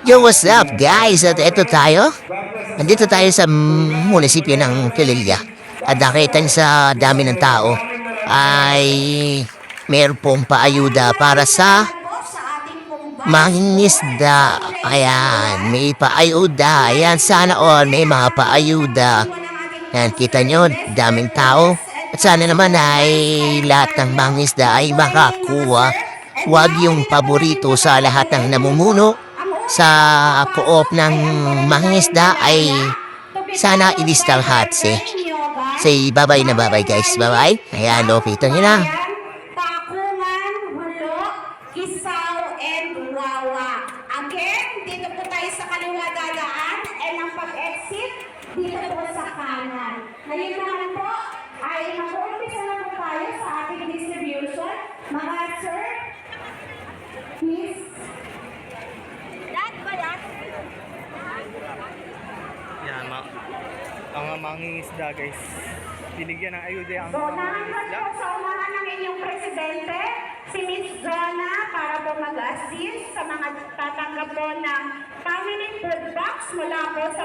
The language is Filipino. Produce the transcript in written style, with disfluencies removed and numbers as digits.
Yo, what's up guys? At ito tayo. Nandito tayo sa munisipyo ng Pililla. At nakita niyo sa dami ng tao ay meron pong paayuda para sa mangingisda. Ayan, may paayuda. Ayan, sana all may mga paayuda. Ayan, kita nyo, daming tao. At sana naman ay lahat ng mangingisda ay makakuha. Huwag yung paborito sa lahat ng namumuno sa co-op ng mangingisda ay sana ilista lahat. Say bye-bye na bye-bye guys. Bye-bye. Ayan, ito nyo na. Pakungan, Hulo, Kisaw, and Wawa. Again, dito po tayo sa kaliwa dadaan and ang pag-exit dito po sa kanan. Ngayon naman po ay mag-uumpisa na po tayo sa ating distribution. Mga sir, please. Yan, ang mangingisda guys. Binigyan ng ayuda ang So, mga nandun mangingisda. po sa unahan ng inyong presidente, si Miss Zona, para po mag-assist sa mga tatanggap po ng family food box mula po sa